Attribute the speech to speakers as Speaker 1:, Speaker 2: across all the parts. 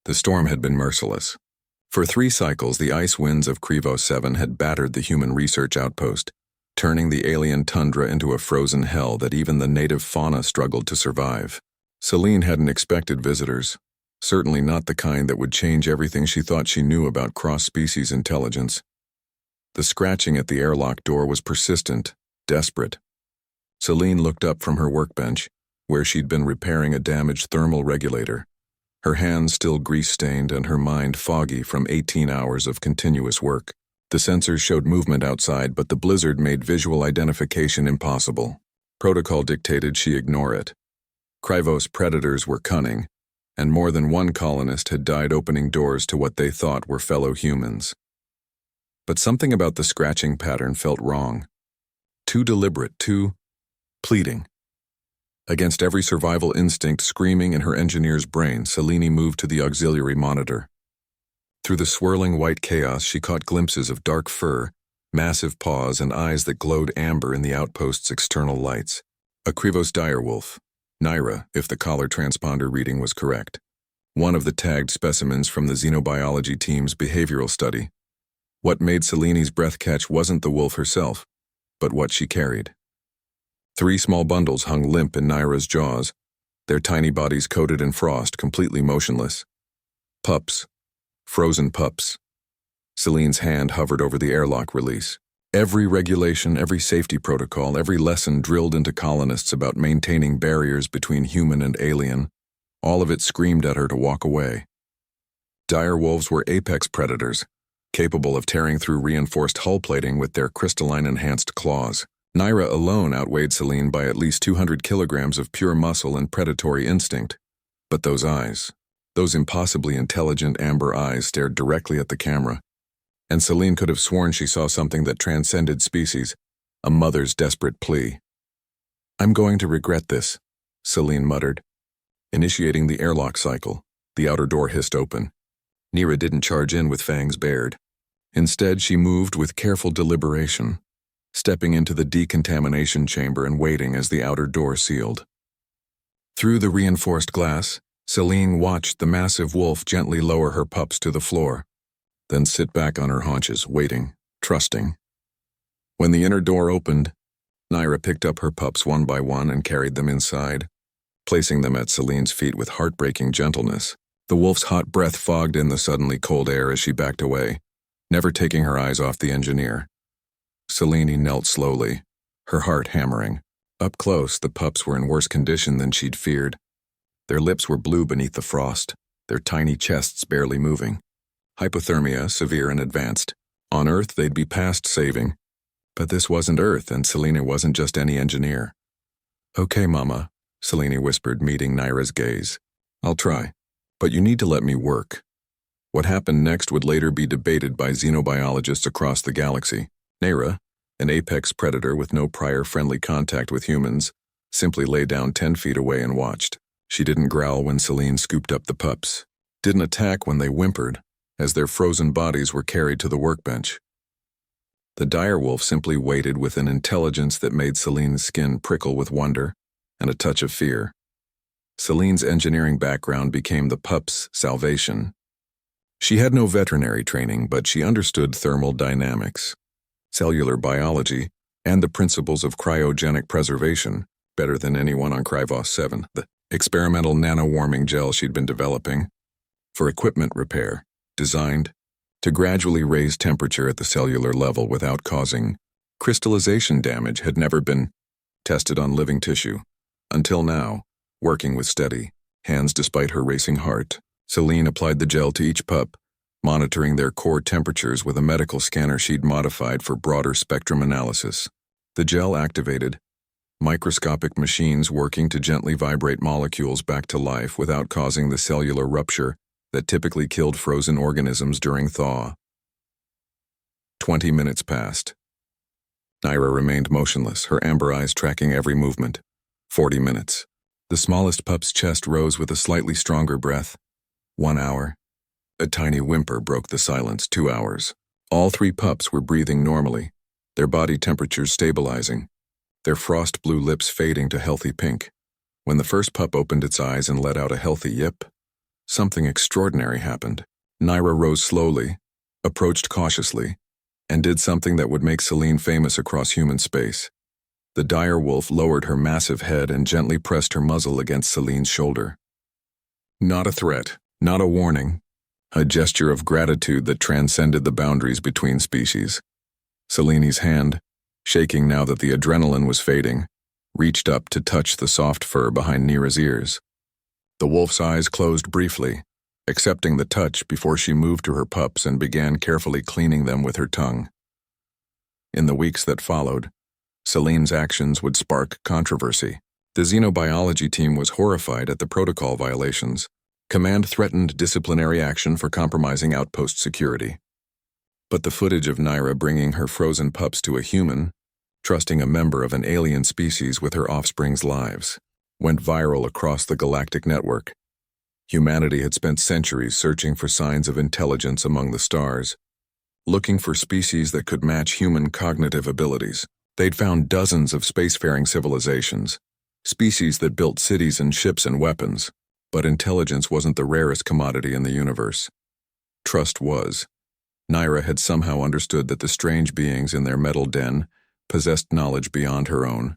Speaker 1: The storm had been merciless. For 3 cycles, the ice winds of Krevo 7 had battered the human research outpost, turning the alien tundra into a frozen hell that even the native fauna struggled to survive. Celine hadn't expected visitors, certainly not the kind that would change everything she thought she knew about cross-species intelligence. The scratching at the airlock door was persistent, desperate. Celine looked up from her workbench, where she'd been repairing a damaged thermal regulator, her hands still grease-stained and her mind foggy from 18 hours of continuous work. The sensors showed movement outside, but the blizzard made visual identification impossible. Protocol dictated she ignore it. Krivos predators were cunning, and more than one colonist had died opening doors to what they thought were fellow humans. But something about the scratching pattern felt wrong. Too deliberate, too pleading. Against every survival instinct screaming in her engineer's brain, Selene moved to the auxiliary monitor. Through the swirling white chaos, she caught glimpses of dark fur, massive paws, and eyes that glowed amber in the outpost's external lights. A Krivos direwolf, Naira, if the collar transponder reading was correct. One of the tagged specimens from the xenobiology team's behavioral study. What made Selene's breath catch wasn't the wolf herself, but what she carried. 3 small bundles hung limp in Naira's jaws, their tiny bodies coated in frost, completely motionless. Pups. Frozen pups. Selene's hand hovered over the airlock release. Every regulation, every safety protocol, every lesson drilled into colonists about maintaining barriers between human and alien, all of it screamed at her to walk away. Dire wolves were apex predators, capable of tearing through reinforced hull plating with their crystalline-enhanced claws. Naira alone outweighed Selene by at least 200 kilograms of pure muscle and predatory instinct. But those eyes, those impossibly intelligent amber eyes, stared directly at the camera, and Selene could have sworn she saw something that transcended species, a mother's desperate plea. "I'm going to regret this," Selene muttered. Initiating the airlock cycle, the outer door hissed open. Naira didn't charge in with fangs bared. Instead, she moved with careful deliberation, stepping into the decontamination chamber and waiting as the outer door sealed. Through the reinforced glass, Selene watched the massive wolf gently lower her pups to the floor, then sit back on her haunches, waiting, trusting. When the inner door opened, Naira picked up her pups one by one and carried them inside, placing them at Selene's feet with heartbreaking gentleness. The wolf's hot breath fogged in the suddenly cold air as she backed away, never taking her eyes off the engineer. Selene knelt slowly, her heart hammering. Up close, the pups were in worse condition than she'd feared. Their lips were blue beneath the frost, their tiny chests barely moving. Hypothermia, severe and advanced. On Earth, they'd be past saving. But this wasn't Earth, and Selene wasn't just any engineer. "Okay, Mama," Selene whispered, meeting Naira's gaze. "I'll try. But you need to let me work." What happened next would later be debated by xenobiologists across the galaxy. Naira, an apex predator with no prior friendly contact with humans, simply lay down 10 feet away and watched. She didn't growl when Selene scooped up the pups, didn't attack when they whimpered, as their frozen bodies were carried to the workbench. The direwolf simply waited with an intelligence that made Selene's skin prickle with wonder and a touch of fear. Selene's engineering background became the pup's salvation. She had no veterinary training, but she understood thermal dynamics, cellular biology, and the principles of cryogenic preservation better than anyone on Krivos 7, the experimental nano-warming gel she'd been developing for equipment repair, designed to gradually raise temperature at the cellular level without causing crystallization damage, had never been tested on living tissue. Until now, working with steady hands despite her racing heart, Selene applied the gel to each pup, monitoring their core temperatures with a medical scanner she'd modified for broader spectrum analysis. The gel activated microscopic machines working to gently vibrate molecules back to life without causing the cellular rupture that typically killed frozen organisms during thaw. 20 minutes passed. Naira remained motionless, her amber eyes tracking every movement. 40 minutes. The smallest pup's chest rose with a slightly stronger breath. 1 hour. A tiny whimper broke the silence. 2 hours. All 3 pups were breathing normally, their body temperatures stabilizing, their frost-blue lips fading to healthy pink. When the first pup opened its eyes and let out a healthy yip, something extraordinary happened. Naira rose slowly, approached cautiously, and did something that would make Selene famous across human space. The dire wolf lowered her massive head and gently pressed her muzzle against Selene's shoulder. Not a threat, not a warning, a gesture of gratitude that transcended the boundaries between species. Selene's hand, shaking now that the adrenaline was fading, reached up to touch the soft fur behind Naira's ears. The wolf's eyes closed briefly, accepting the touch before she moved to her pups and began carefully cleaning them with her tongue. In the weeks that followed, Selene's actions would spark controversy. The xenobiology team was horrified at the protocol violations. Command threatened disciplinary action for compromising outpost security. But the footage of Naira bringing her frozen pups to a human, trusting a member of an alien species with her offspring's lives, went viral across the galactic network. Humanity had spent centuries searching for signs of intelligence among the stars, looking for species that could match human cognitive abilities. They'd found dozens of spacefaring civilizations, species that built cities and ships and weapons, but intelligence wasn't the rarest commodity in the universe. Trust was. Naira had somehow understood that the strange beings in their metal den possessed knowledge beyond her own.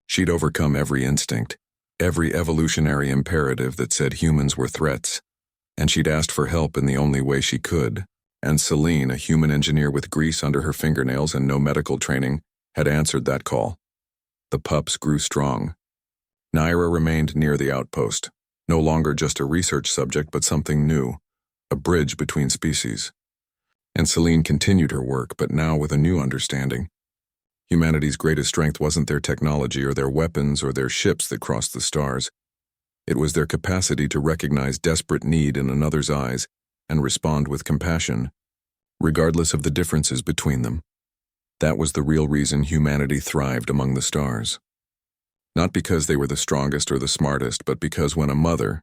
Speaker 1: She'd overcome every instinct, every evolutionary imperative that said humans were threats, and she'd asked for help in the only way she could. And Selene, a human engineer with grease under her fingernails and no medical training, had answered that call. The pups grew strong. Naira remained near the outpost, no longer just a research subject but something new, a bridge between species. And Selene continued her work, but now with a new understanding. Humanity's greatest strength wasn't their technology or their weapons or their ships that crossed the stars. It was their capacity to recognize desperate need in another's eyes and respond with compassion, regardless of the differences between them. That was the real reason humanity thrived among the stars. Not because they were the strongest or the smartest, but because when a mother,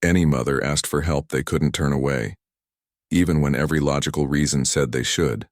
Speaker 1: any mother, asked for help they couldn't turn away, even when every logical reason said they should.